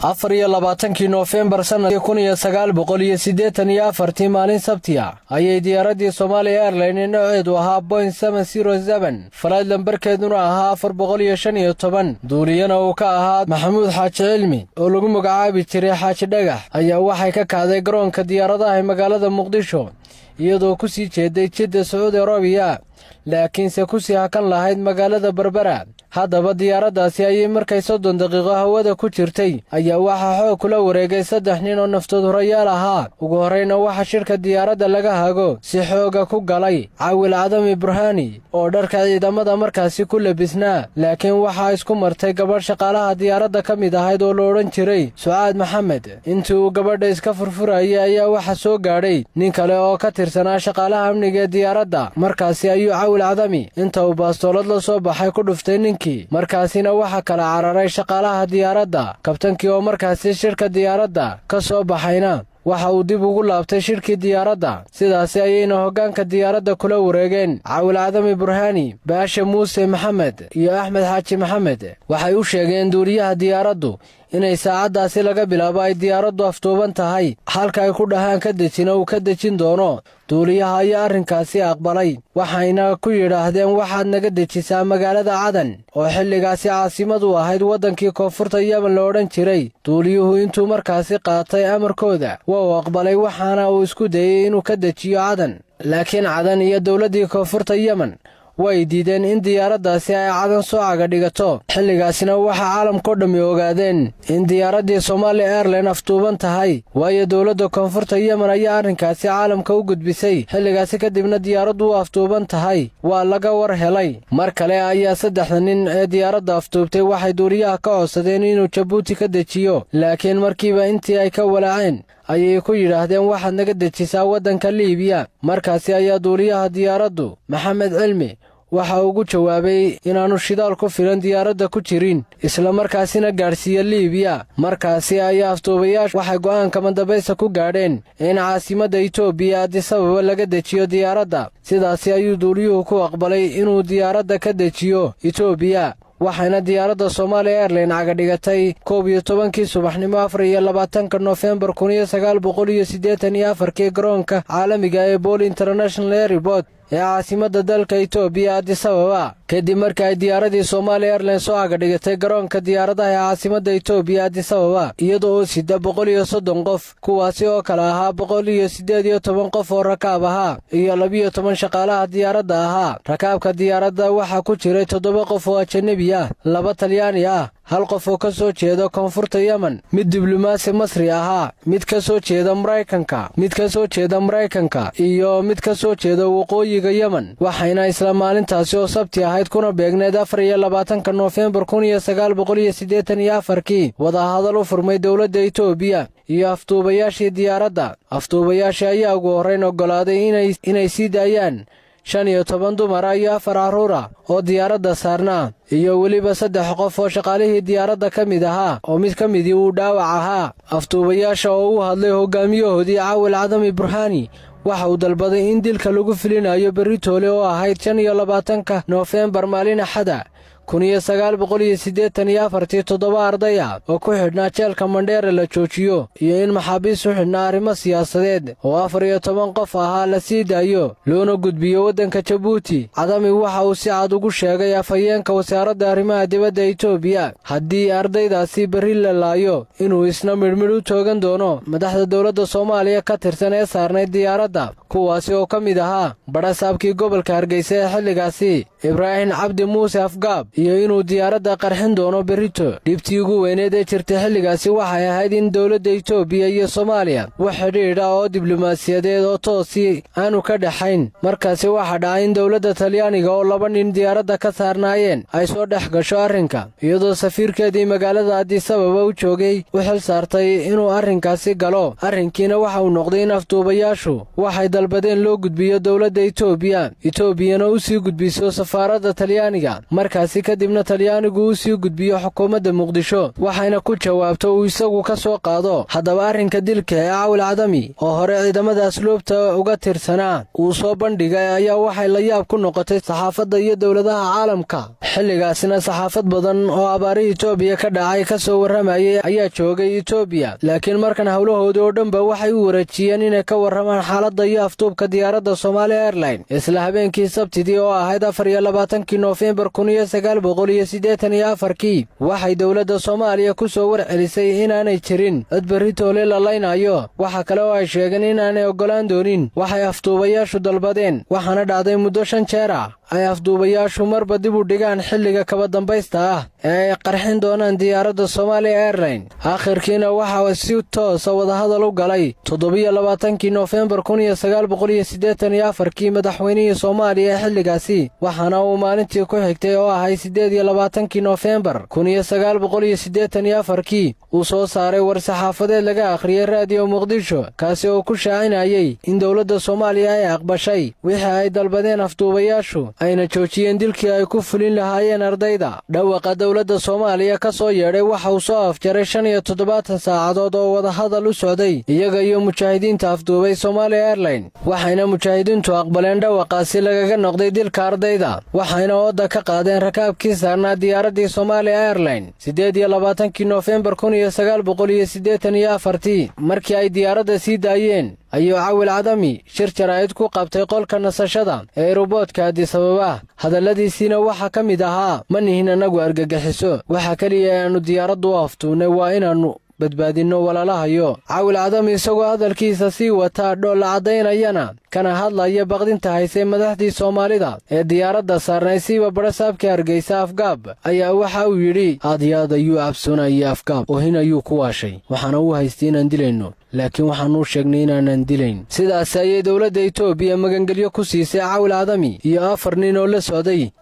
24 Noofembar sanadkii 1984 maalin Sabtiya ayay diyaaradii Somali Airlines nooceedu ahaa Boeing 707 flight lambarkeeduna ahaa 415 duuliyana uu ka ahaa Maxamuud Xaaji Cilmi oo lagu magacaabi jiray Xaaji Dhagax ayaa waxay ka kacday garoonka diyaaradaha ee magaalada Muqdisho iyadoo ku sii jeeday Jidda Saudi Arabia laakiinse ku sii hakan lahayd magaalada Berbera. haddaba diyaaraddaasi ayay markay 30 daqiiqo hawada ku jirtay ayaa waxaa xoog kula wareegay 3 nin oo naftood horayaal ahaa. ugu horeyna waxa shirka diyaaradda laga hago si xooga ku galay Caawil Cadami Burhani oo dharka ciidamada markaasi ku labisnaa, laakiin waxa isku martay gabadh shaqaalaha diyaaradda ka mid ahayd oo la oran jiray Sucaad Maxamed. intii uu gabadha iska furfurayay ayaa waxa soo gaadhay nin kale oo ka tirsanaa shaqaalaha amniga diyaaradda. markaasi ayuu Caawil Cadami inta uu baastoolad la soo baxay ku dhuftay markaasina waxa kala cararay shaqaalaha diyaaradda. kabtankii oo markaasi shirka diyaaradda ka soo baxayna waxa uu dib ugu laabtay shirkii diyaaradda. sidaas ayayna hoggaanka diyaaradda kula wareegeen Caawil Cadami Burhani, Baasha Muuse Maxamed iyo Axmed Xaaji Maxamed. waxay u sheegeen duuliyaha diyaaraddu inay saacadaasi laga bilaabo ay diyaaraddu afduuban tahay, halka ay ku dhahaan ka dejina uu ka dejin doono. duuliyaha ayaa arrinkaasi aqbalay, waxayna ku yidhaahdeen waxaad naga dejisaa magaalada Cadan oo xilligaasi caasimad u ahayd waddankii koonfurta Yemen la odhan jiray. duuliyuhu intuu markaasi qaatay amarkooda waa uu aqbalay, waxaana uu isku dayay inuu ka dejiyo Cadan, laakiin Cadan iyo dowladdii koonfurta Yemen way diideen in diyaaraddaasi ay Cadan soo caga dhigato. xilligaasina waxa caalamkoo dhammi ogaadeen in diyaaraddii Somali Airlines afduuban tahay, waayo dowladda koonfurta Yemen ayaa arrinkaasi caalamka u gudbisay. xilligaasi kadibna diyaaraddu u afduuban tahay waa laga war helay. mar kale ayaa 3 nin ee diyaaradda afduubtay waxay duuliyaha ka codsadeen inuu Jabuuti ka dejiyo, laakiin markiiba intii ay ka walaaceen ayay ku yidhaahdeen waxaad naga dejisaa waddanka Liibiya. markaasi ayaa duuliyaha diyaaraddu Maxamed Cilmi waxa ugu jawaabay inaanu shidaal ku filan diyaaradda ku jirin, isla markaasina gaarsiiya Liibiya. markaasi ayaa afduubayaashu waxay go'aanka mandambaysta ku gaadheen in caasimadda Itoobiya Addis Ababa laga dejiyo diyaaradda. sidaasi ayuu duuliyuhu ku aqbalay inuu diyaaradda ka dejiyo Itoobiya, waxayna diyaaradda Somali Airlines caga dhigatay 11 subaxnimo 24 Noofembar 1984 garoonka caalamiga ee Bole International Airport ee caasimadda dalka Itoobiya Addis Ababa. kadib markii ay diyaaradii Somali Airlines soo caga dhigatay garoonka diyaaradaha ee caasimadda Itoobiya Addis Ababa iyadoo sida 130 qof, kuwaasi oo kala ahaa 118 qof oo rakaab ahaa iyo 12 shaqaalaha diyaaradda ahaa. rakaabka diyaaradda waxaa ku jiray 7 qof oo ajnabi ah, 2 Talyaani ah, 1 qof oo ka soo jeeda koonfurta Yemen, mid diblomaasi Masri ahaa, mid ka soo jeeda Mareykanka iyo mid ka soo jeeda waqooyiga Yemen. waxayna isla maalintaasi oo Sabti ahayd kuna beegneed 24 Noofembar 1984 wadahadal u furmay dowladda Itoobiya iyo afduubayaashii diyaaradda. afduubayaashii ayaa ugu horreyn oggolaaday inay sii daayaan 15 dumar iyo 4 carruur ah oo diyaaradda saarnaa, iyo weliba 3 qof oo shaqaalihii diyaaradda ka mid ahaa oo mid ka midii uu dhaawac ahaa. afduubayaasha oo u hadlay hogaamiyahoodii Caawil Cadami Burhani waxa uu dalbaday in dilka lagu filinayo beritoole oo ahayd 25 Noofembar maalin Axada 1984 7 arday ah oo ku xidhnaa jeelka Mandheera la joojiyo, iyo in maxaabiis u xidhnaa arrimo siyaasadeed oo 14 qof ahaa la sii daayo loona gudbiyo waddanka Jabuuti. Cadami waxa uu si cad ugu sheegay afhayeenka wasaaradda arrimaha dibadda Itoobiya haddii ardaydaasi berri la laayo inuu isna midhmidh u toogan doono madaxda dowladda Soomaaliya ka tirsan ee saarnayd diyaaradda, kuwaasi oo ka mid ahaa badhasaabkii gobolka Hargeysa ee xilligaasi Ibraahim Cabdi Muuse Afgaab, iyo inuu diyaaradda qarxin doono berrito. dhibtii ugu weyneed ee jirtay xilligaasi waxay ahayd in dowladda Itoobiya iyo Soomaaliya wax xidhiidh ah oo diblomaasiyadeed oo toosi aanu ka dhaxayn. markaasi waxaa dhacay in dowladda Talyaaniga oo 2 nin diyaaradda ka saarnaayeen ay soo dhex gasho arrinka, iyadoo safiirkeedii magaalada Addis Ababa u joogay u xil saartay inuu arrinkaasi galo. arrinkiina waxa uu noqday in afduubayaashu waxay dalbadeen loo gudbiyo dowladda Itoobiya, Itoobiyana u sii gudbiso safaaradda Talyaaniga markaasi kadibna Talyaanigu uu sii gudbiyo xukuumadda Muqdisho waxayna ku jawaabto uu isagu ka soo qaado haddaba arrinka dilka ee Cawil Cadami oo hore ciidamada asluubta uga tirsanaa uu soo bandhigay ayaa waxay la yaab ku noqotay saxaafadda iyo dawladaha caalamka xilligaasina saxaafad badan oo abaari Itoobiya ka dhacay ka soo waramayay ayaa joogay Itoobiya laakiin markan hawlahooda oo dhanba waxay u wareejiyeen inay ka waramaan xaaladda iyo afduubka diyaaradda Somali Airlines isla habeenkii Sabtidii oo ahayd 24 Noofembar 1984 waxay dawladda Soomaaliya ku soo warcelisay inaanay jirin cid beritoole la laynayo waxa kale oo ay sheegeen inaanay ogolaan doonin waxay afduubayaashu dalbadeen waxaana dhacday muddo 5 jeer ah ay afduubayaashu marba dib u dhigaan xilliga kaba dambaysta ah ee ay qarxin doonaan diyaaradda Somali Airlines aakhirkiina waxa si toos ah wada hadal u galay 27 Noofembar 1984 madaxweynihii Soomaaliya xilligaasi waxaana uu maalintii ku xigtay oo ahay 28 Noofembar 1984 uu soo saaray war-saxaafadeed laga akhriyay raadiyo Muqdisho kaasi oo ku shaacinayay in dawladda Soomaaliya ay aqbashay wixii ay dalbadeen afduubayaashu ayna joojiyeen dilkii ay ku fulin lahaayeen ardayda dhawaqa dawladda Soomaaliya ka soo yeedhay waxa uu soo afjaray 75 saacadood oo wada hadal u socday iyaga iyo mujaahidiinta afduubay Somali Airlines waxayna mujaahidiintu aqbaleen dhawaqaasi lagaga noqday dilka ardayda waxayna ooda ka qaadeen rakaabkii saarnaa diyaaraddii Somali Airlines 28 Noofembar 1984 markii ay diyaaradda sii daayeen ayuu Cawil Cadami shir jaraa'id ku qabtay qolka nasashada ee robotka Addis Ababa hadalladiisina waxa ka mid ahaa ma nihin anagu argagixiso waxa kaliya aanu diyaaraddu aftuunay waa inaanu badbaadino walaalahayo Cawil Cadami isagoo hadalkiisa sii wata dhool cadaynayana kana hadlaya baqdinta haysay madaxdii Soomaalida ee diyaaradda saarnaysiiba barasaabka Hargeysa Afgaab ayaa waxa uu yiri aad ayuu cabsoonayay Afgaab oo hinayuu ku waashay waxaana uu haystay inaan dilayno laakiin waxaanu sheegnay inaanan dilayn sidaas ayay dawladda Itoobiya magangelyo ku siisay Cawil Cadami iyo 4 nin oo la socday